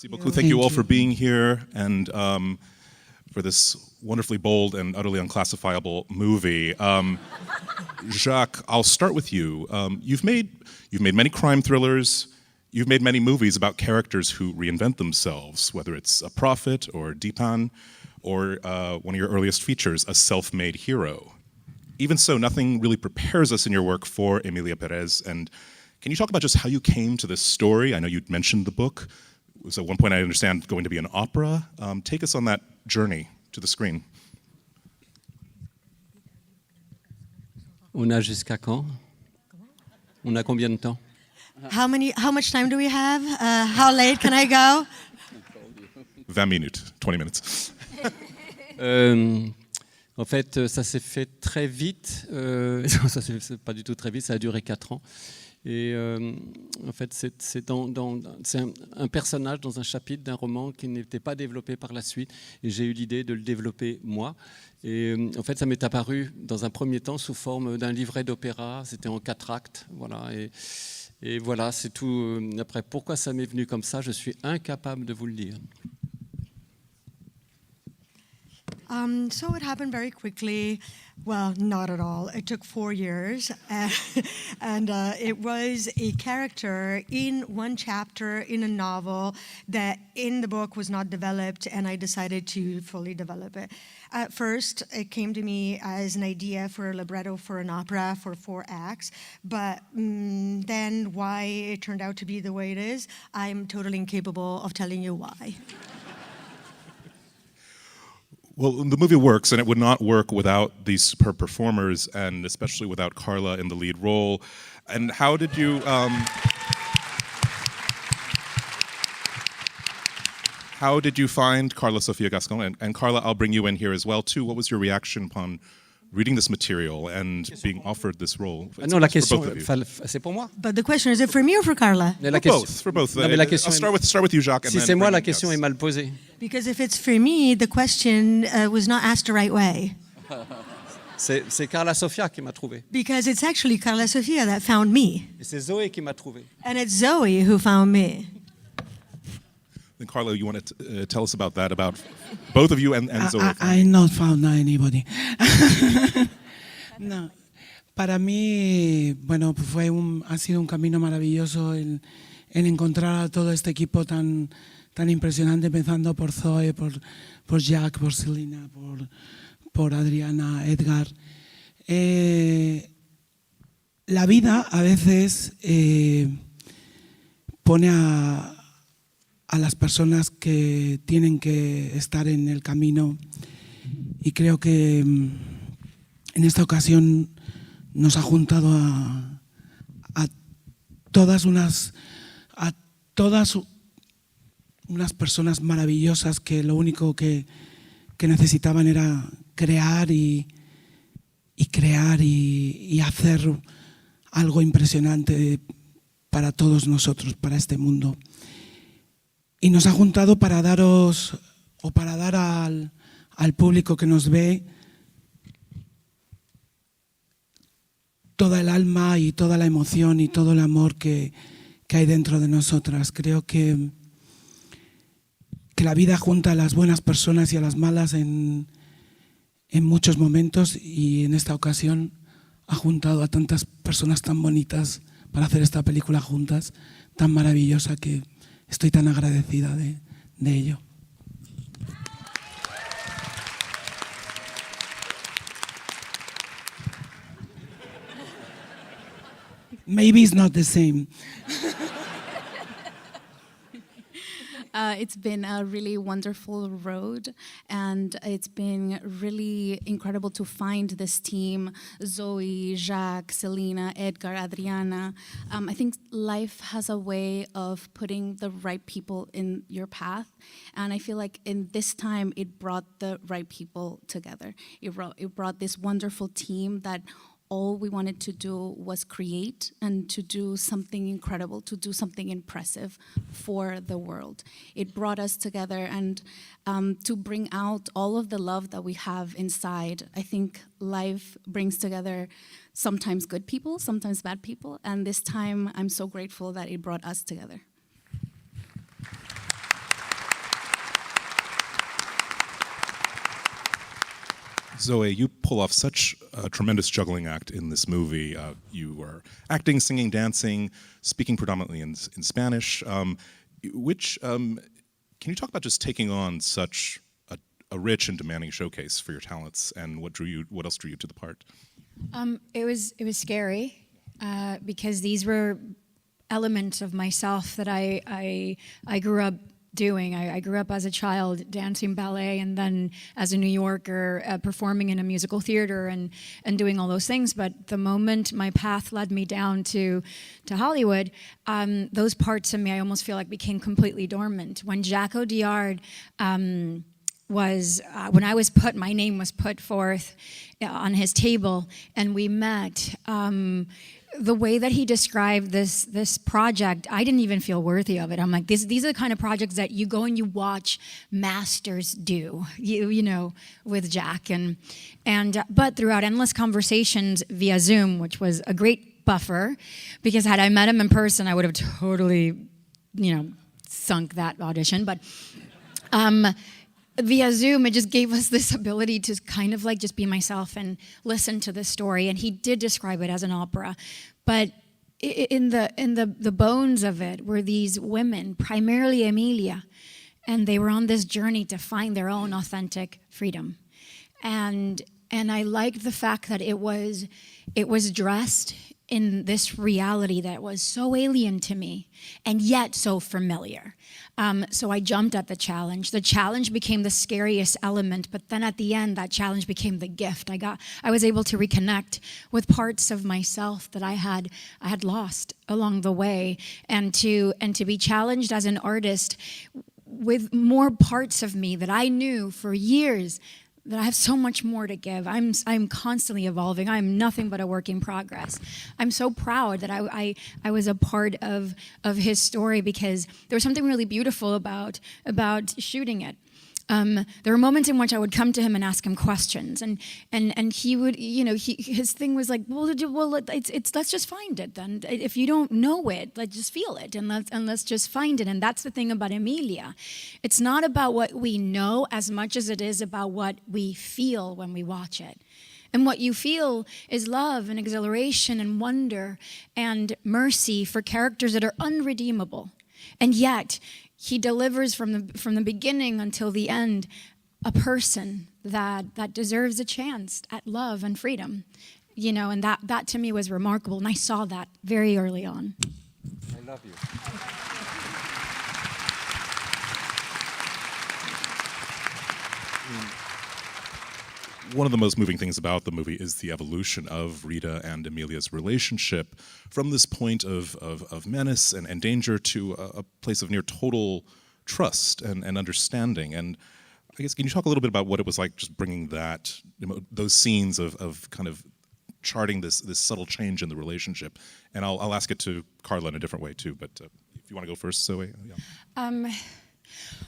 Merci beaucoup. Thank you all for being here and for this wonderfully bold and utterly unclassifiable movie. Jacques, I'll start with you. You've made many crime thrillers. You've made many movies about characters who reinvent themselves, whether it's A Prophet or Dipan, or one of your earliest features, A Self-Made Hero. Even so, nothing really prepares us in your work for Emilia Pérez. And can you talk about just how you came to this story? I know you'd mentioned the book. It was at one point, I understand, going to be an opera. Take us on that journey to the screen. On a jusqu'à quand? On a combien de temps? How much time do we have? How late can I go? 20 minutes, 20 minutes. En fait, ça s'est fait très vite. Ça c'est pas du tout très vite, ça a duré 4 ans. Et en fait, c'est un personnage dans un chapitre d'un roman qui n'était pas développé par la suite. Et j'ai eu l'idée de le développer moi. Et en fait, ça m'est apparu dans un premier temps sous forme d'un livret d'opéra. C'était en 4 actes. Voilà. Et voilà, c'est tout. Après, pourquoi ça m'est venu comme ça, je suis incapable de vous le dire. So it happened very quickly. Well, not at all. It took 4 years. And it was a character in one chapter in a novel that in the book was not developed, and I decided to fully develop it. At first, it came to me as an idea for a libretto for an opera for 4 acts, but then why it turned out to be the way it is, I'm totally incapable of telling you why. Well, the movie works, and it would not work without these superb performers, and especially without Karla in the lead role. And how did you find Karla Sofía Gascón? And Karla, I'll bring you in here as well too. What was your reaction upon reading this material and being offered this role? Non, la question, c'est pour moi. But the question, is it for me or for Karla? For both. Non, mais la question I'll start with you, Jacques. Si c'est moi, la question est mal posée. Because if it's for me, the question was not asked the right way. C'est Karla Sofía qui m'a trouvé. Because it's actually Karla Sofía that found me. Et c'est Zoé qui m'a trouvé. And it's Zoe who found me. Then Karla, you want to tell us about that, about both of you and Zoe? I not found anybody. No. Para mí, bueno, ha sido un camino maravilloso el encontrar a todo este equipo tan impresionante, empezando por Zoe, por Jacques, por Selena, por Adriana, Édgar. La vida a veces pone a las personas que tienen que estar en el camino, y creo que en esta ocasión nos ha juntado a todas unas personas maravillosas que lo único que necesitaban era crear y hacer algo impresionante para todos nosotros, para este mundo. Y nos ha juntado para dar al público que nos ve toda el alma y toda la emoción y todo el amor que hay dentro de nosotras. Creo que la vida junta a las buenas personas y a las malas en muchos momentos, y en esta ocasión ha juntado a tantas personas tan bonitas para hacer esta película juntas, tan maravillosa, que estoy tan agradecida de ello. Maybe it's not the same. It's been a really wonderful road, and it's been really incredible to find this team, Zoe, Jacques, Selena, Édgar, Adriana. I think life has a way of putting the right people in your path, and I feel like in this time it brought the right people together. It brought this wonderful team that all we wanted to do was create and to do something incredible, to do something impressive for the world. It brought us together, and to bring out all of the love that we have inside. I think life brings together sometimes good people, sometimes bad people, and this time I'm so grateful that it brought us together. Zoe, you pull off such a tremendous juggling act in this movie. You are acting, singing, dancing, speaking predominantly in Spanish. Can you talk about just taking on such a rich and demanding showcase for your talents, and what else drew you to the part? It was scary because these were elements of myself that I grew up doing. I grew up as a child dancing ballet, and then as a New Yorker performing in a musical theater and doing all those things. But the moment my path led me down to Hollywood, those parts of me I almost feel like became completely dormant. When Jacques Audiard my name was put forth on his table and we met, the way that he described this project, I didn't even feel worthy of it. I'm like, these are the kind of projects that you go and you watch masters do, you know, with Jack. But throughout endless conversations via Zoom, which was a great buffer, because had I met him in person, I would have totally, sunk that audition. But via Zoom, it just gave us this ability to kind of like just be myself and listen to the story. And he did describe it as an opera, but in the bones of it were these women, primarily Emilia, and they were on this journey to find their own authentic freedom. And I liked the fact that it was dressed in this reality that was so alien to me and yet so familiar. So I jumped at the challenge. The challenge became the scariest element, but then at the end, that challenge became the gift. I was able to reconnect with parts of myself that I had lost along the way, and to be challenged as an artist with more parts of me that I knew for years that I have so much more to give. I'm constantly evolving. I'm nothing but a work in progress. I'm so proud that I was a part of his story, because there was something really beautiful about shooting it. There were moments in which I would come to him and ask him questions, and he would, his thing was like, let's just find it then. If you don't know it, let's just feel it, and let's just find it. And that's the thing about Emilia. It's not about what we know as much as it is about what we feel when we watch it. And what you feel is love and exhilaration and wonder and mercy for characters that are unredeemable. And yet, he delivers from the beginning until the end a person that deserves a chance at love and freedom, and that to me was remarkable, and I saw that very early on. I love you. One of the most moving things about the movie is the evolution of Rita and Emilia's relationship from this point of menace and danger to a place of near total trust and understanding. And I guess, can you talk a little bit about what it was like just bringing those scenes of kind of charting this subtle change in the relationship? And I'll ask it to Karla in a different way too, but if you want to go first, Zoe. Yeah.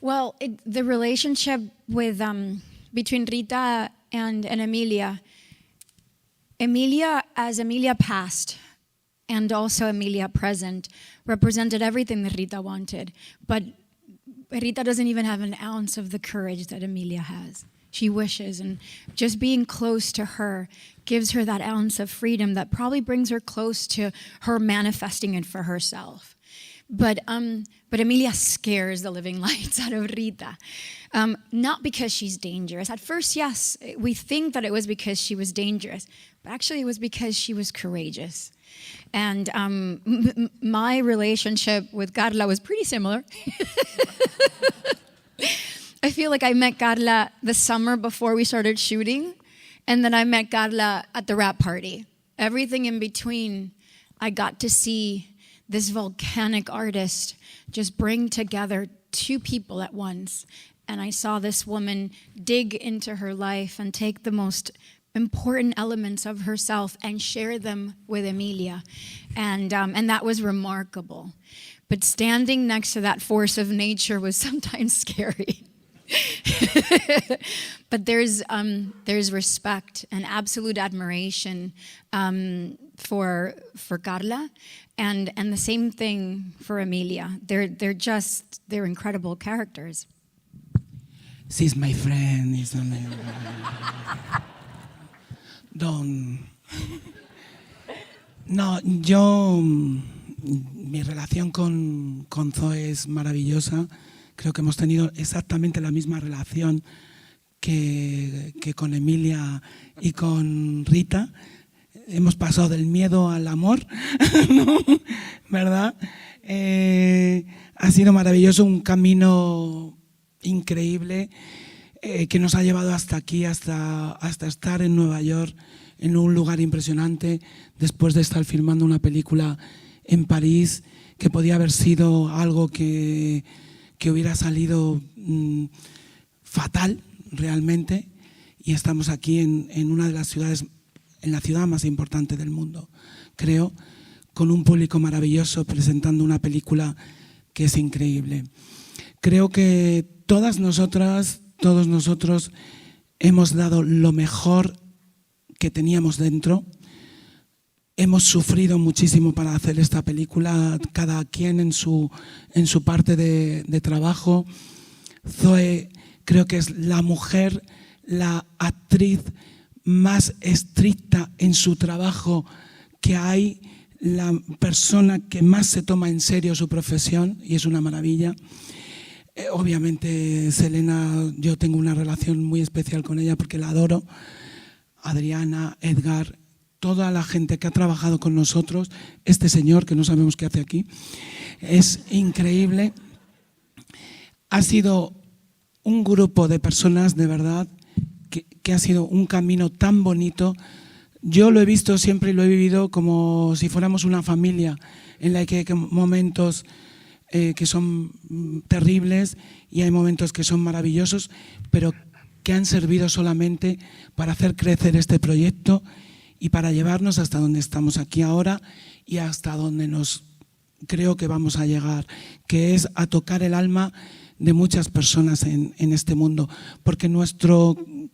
Well, the relationship with between Rita and Emilia as Emilia past and also Emilia present represented everything that Rita wanted. But Rita doesn't even have an ounce of the courage that Emilia has. She wishes, and just being close to her gives her that ounce of freedom that probably brings her close to her manifesting it for herself. But Emilia scares the living lights out of Rita. Not because she's dangerous. At first, yes, we think that it was because she was dangerous, but actually it was because she was courageous. And my relationship with Karla was pretty similar. I feel like I met Karla the summer before we started shooting, and then I met Karla at the rap party. Everything in between, I got to see this volcanic artist just bring together two people at once. And I saw this woman dig into her life and take the most important elements of herself and share them with Emilia. And that was remarkable. But standing next to that force of nature was sometimes scary. But there's respect and absolute admiration for Karla, and the same thing for Emilia. They're incredible characters. She's my friend. No, mi relación con Zoe es maravillosa. Creo que hemos tenido exactamente la misma relación que con Emilia y con Rita. Hemos pasado del miedo al amor, ¿no? ¿Verdad? Ha sido maravilloso, un camino increíble que nos ha llevado hasta aquí, hasta estar en Nueva York, en un lugar impresionante, después de estar filmando una película en París, que podía haber sido algo que hubiera salido fatal realmente, y estamos aquí en una de las ciudades, en la ciudad más importante del mundo, creo, con un público maravilloso presentando una película que es increíble. Creo que todas nosotras, todos nosotros hemos dado lo mejor que teníamos dentro. Hemos sufrido muchísimo para hacer esta película, cada quien en su parte de trabajo. Zoe creo que es la mujer, la actriz más estricta en su trabajo que hay, la persona que más se toma en serio su profesión, y es una maravilla. Obviamente Selena, yo tengo una relación muy especial con ella porque la adoro. Adriana, Édgar, toda la gente que ha trabajado con nosotros, este señor que no sabemos qué hace aquí, es increíble. Ha sido un grupo de personas de verdad que ha sido un camino tan bonito. Yo lo he visto siempre y lo he vivido como si fuéramos una familia, en la que hay momentos que son terribles y hay momentos que son maravillosos, pero que han servido solamente para hacer crecer este proyecto y para llevarnos hasta donde estamos aquí ahora y hasta donde creo que vamos a llegar, que es a tocar el alma de muchas personas en este mundo. Porque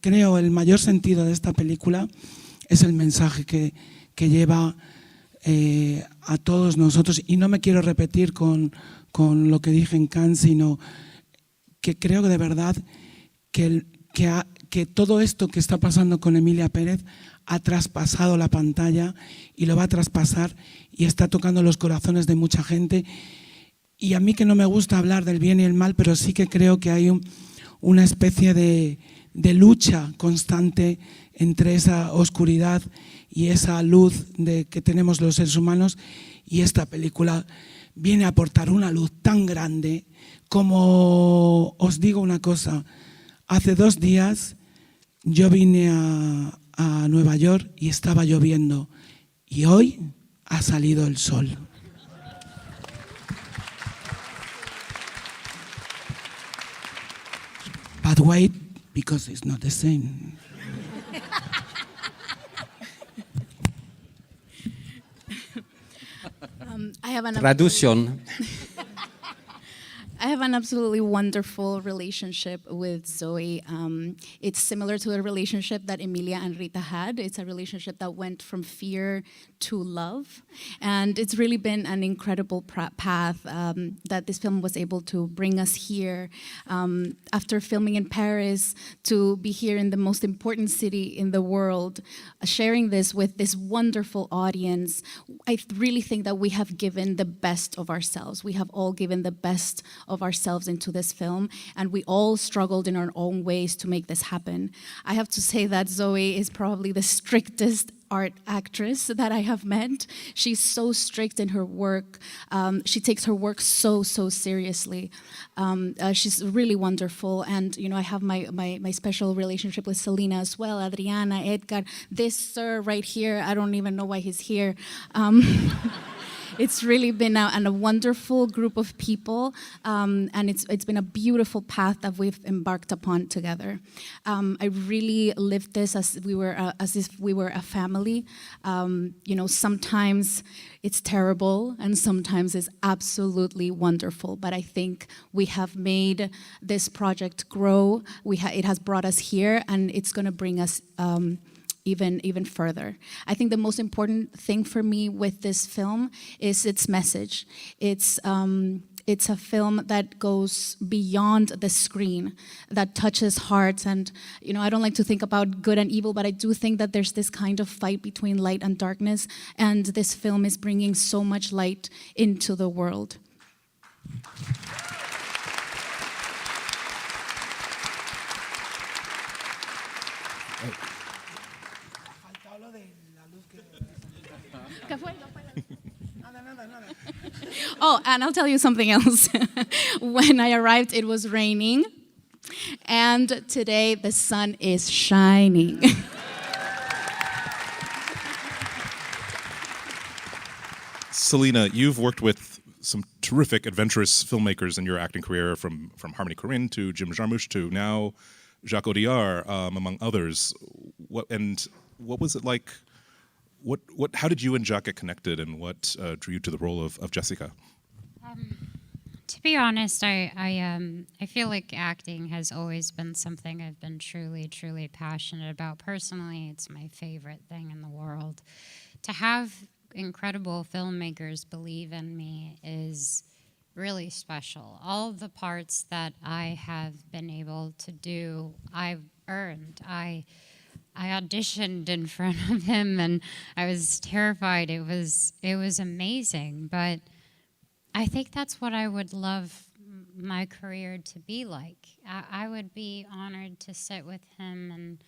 creo, el mayor sentido de esta película es el mensaje que lleva a todos nosotros. Y no me quiero repetir con lo que dije en Cannes, sino que creo de verdad que todo esto que está pasando con Emilia Pérez ha traspasado la pantalla y lo va a traspasar y está tocando los corazones de mucha gente. Y a mí, que no me gusta hablar del bien y el mal, pero sí que creo que hay una especie de lucha constante entre esa oscuridad y esa luz que tenemos los seres humanos, y esta película viene a aportar una luz tan grande. Como os digo una cosa, hace 2 días yo vine a Nueva York y estaba lloviendo, y hoy ha salido el sol. But wait, because it's not the same. Traducción. I have an absolutely wonderful relationship with Zoe. It's similar to the relationship that Emilia and Rita had. It's a relationship that went from fear to love. And it's really been an incredible path that this film was able to bring us here. After filming in Paris, to be here in the most important city in the world, sharing this with this wonderful audience, I really think that we have given the best of ourselves. We have all given the best of ourselves into this film, and we all struggled in our own ways to make this happen. I have to say that Zoe is probably the strictest art actress that I have met. She's so strict in her work. She takes her work so seriously. She's really wonderful, and I have my special relationship with Selena as well, Adriana, Édgar, this sir right here, I don't even know why he's here. It's really been a wonderful group of people, and it's been a beautiful path that we've embarked upon together. I really lived this as if we were a family. Sometimes it's terrible, and sometimes it's absolutely wonderful. But I think we have made this project grow. It has brought us here, and it's going to bring us even further. I think the most important thing for me with this film is its message. It's it's a film that goes beyond the screen, that touches hearts. And, you know, I don't like to think about good and evil, but I do think that there's this kind of fight between light and darkness, and this film is bringing so much light into the world. Oh, and I'll tell you something else. When I arrived, it was raining, and today the sun is shining. Selena, you've worked with some terrific, adventurous filmmakers in your acting career, from Harmony Korine to Jim Jarmusch to now Jacques Audiard, among others. What was it like? How did you and Jacques get connected, and what drew you to the role of Jessica? To be honest, I feel like acting has always been something I've been truly, truly passionate about. Personally, it's my favorite thing in the world. To have incredible filmmakers believe in me is really special. All of the parts that I have been able to do, I've earned. I auditioned in front of him, and I was terrified. It was amazing, but I think that's what I would love my career to be like. I would be honored to sit with him and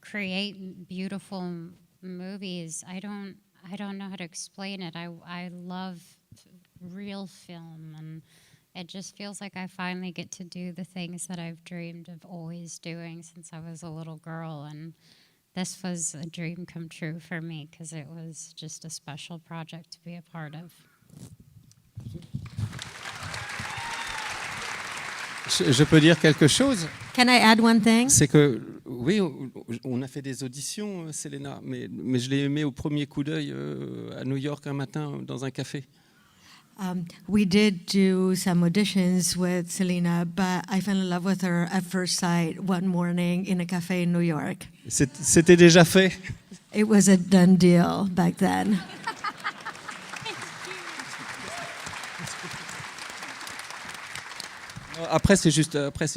create beautiful movies. I don't know how to explain it. I love real film, and it just feels like I finally get to do the things that I've dreamed of always doing since I was a little girl, and this was a dream come true for me because it was just a special project to be a part of. Je peux dire quelque chose? Can I add one thing? C'est que, oui, on a fait des auditions, Selena, mais je l'ai aimée au premier coup d'œil à New York un matin dans un café. We did do some auditions with Selena, but I fell in love with her at first sight one morning in a cafe in New York. C'était déjà fait. It was a done deal back then. Après, c'est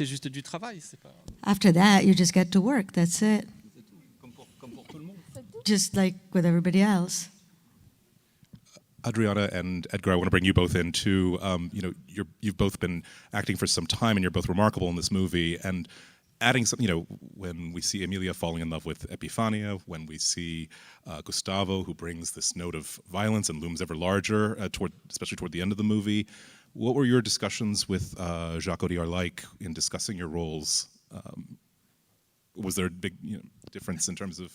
juste du travail. C'est pas... After that, you just get to work. That's it. Comme pour tout le monde. Just like with everybody else. Adriana and Édgar, I want to bring you both in too. You've both been acting for some time, and you're both remarkable in this movie. And adding some, when we see Emilia falling in love with Epifania, when we see Gustavo, who brings this note of violence and looms ever larger, especially toward the end of the movie. What were your discussions with Jacques Audiard like in discussing your roles? Was there a big difference in terms of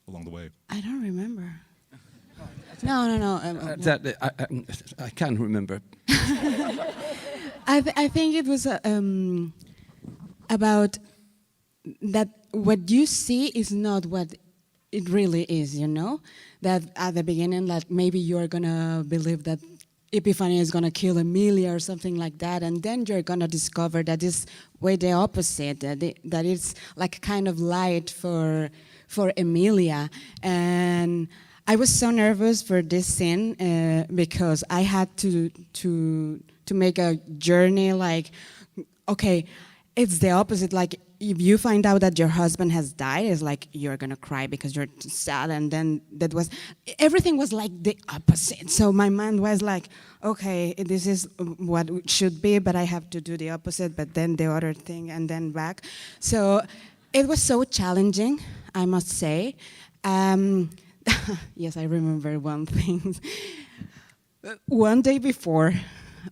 along the way? I don't remember. No. I can't remember. I think it was about that what you see is not what it really is, That at the beginning, that maybe you're going to believe that Epifania is going to kill Emilia or something like that, and then you're going to discover that it's way the opposite, that it's like kind of light for Emilia. And I was so nervous for this scene because I had to make a journey like, okay, it's the opposite. Like, if you find out that your husband has died, it's like you're gonna cry because you're sad, and then everything was like the opposite. So my mind was like, okay, this is what it should be, but I have to do the opposite, but then the other thing, and then back. So it was so challenging, I must say. Yes, I remember one thing. One day before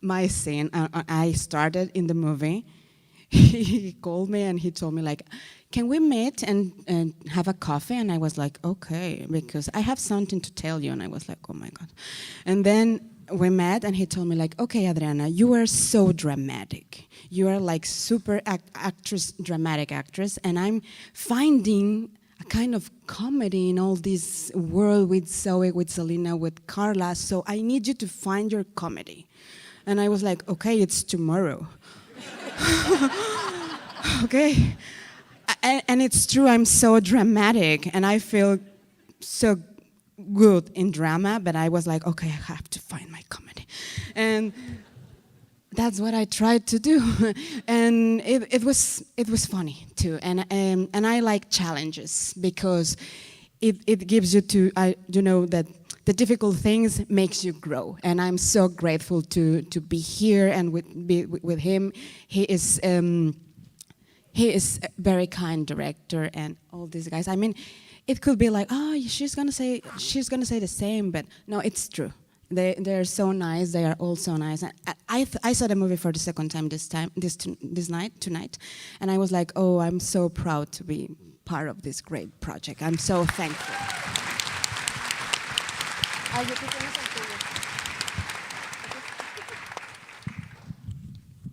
my scene, I started in the movie. He called me and he told me, like, can we meet and have a coffee? And I was like, okay, because I have something to tell you. And I was like, oh my God. And then we met and he told me, like, okay, Adriana, you are so dramatic. You are like super dramatic actress. And I'm finding a kind of comedy in all this world with Zoe, with Selena, with Karla. So I need you to find your comedy. And I was like, okay, it's tomorrow. Okay. And it's true, I'm so dramatic and I feel so good in drama, but I was like, okay, I have to find my comedy. And that's what I tried to do, and it was funny too. And I like challenges because it gives you that the difficult things makes you grow. And I'm so grateful to be here and be with him. He is a very kind director, and all these guys. I mean, it could be like, oh, she's gonna say the same, but no, it's true. They're so nice. They are all so nice. I saw the movie for the second time tonight, and I was like, oh, I'm so proud to be part of this great project. I'm so thankful.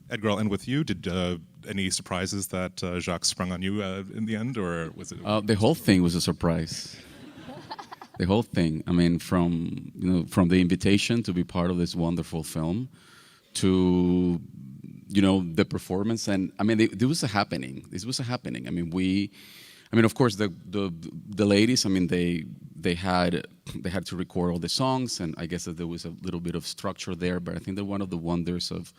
Edgar, I'll end with you. Did any surprises that Jacques sprung on you in the end, or was it? The whole thing was a surprise. The whole thing. I mean, from the invitation to be part of this wonderful film, to the performance, and I mean, this was a happening. I mean, of course, the ladies. I mean, they had to record all the songs, and I guess that there was a little bit of structure there. But I think that one of the wonders of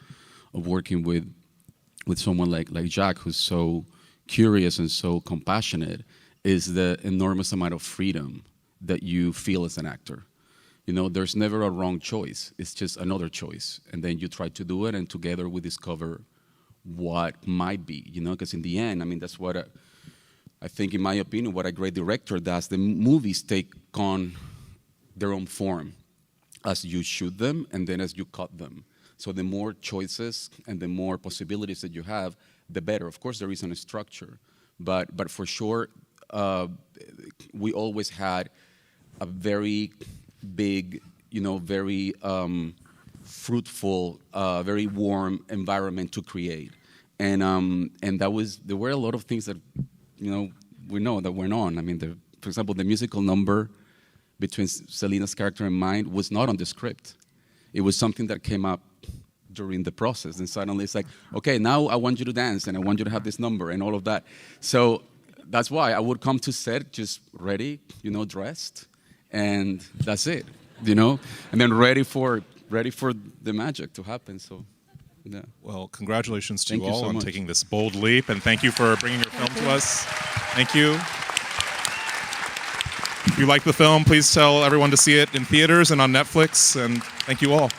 working with someone like Jacques, who's so curious and so compassionate, is the enormous amount of freedom that you feel as an actor. There's never a wrong choice. It's just another choice. And then you try to do it, and together we discover what might be, because in the end, I mean, that's what I think, in my opinion, what a great director does. The movies take on their own form as you shoot them and then as you cut them. So the more choices and the more possibilities that you have, the better. Of course, there isn't a structure, but for sure, we always had a very big, very fruitful, very warm environment to create, and there were a lot of things that, we know that went on. I mean, for example, the musical number between Selena's character and mine was not on the script. It was something that came up during the process, and suddenly it's like, okay, now I want you to dance, and I want you to have this number, and all of that. So that's why I would come to set just ready, dressed, and that's it, and then ready for the magic to happen. So, yeah. Well, congratulations to Thank you you all so on much. taking this bold leap, and thank you for bringing your film to us. Thank you. If you like the film, please tell everyone to see it in theaters and on Netflix, and thank you all.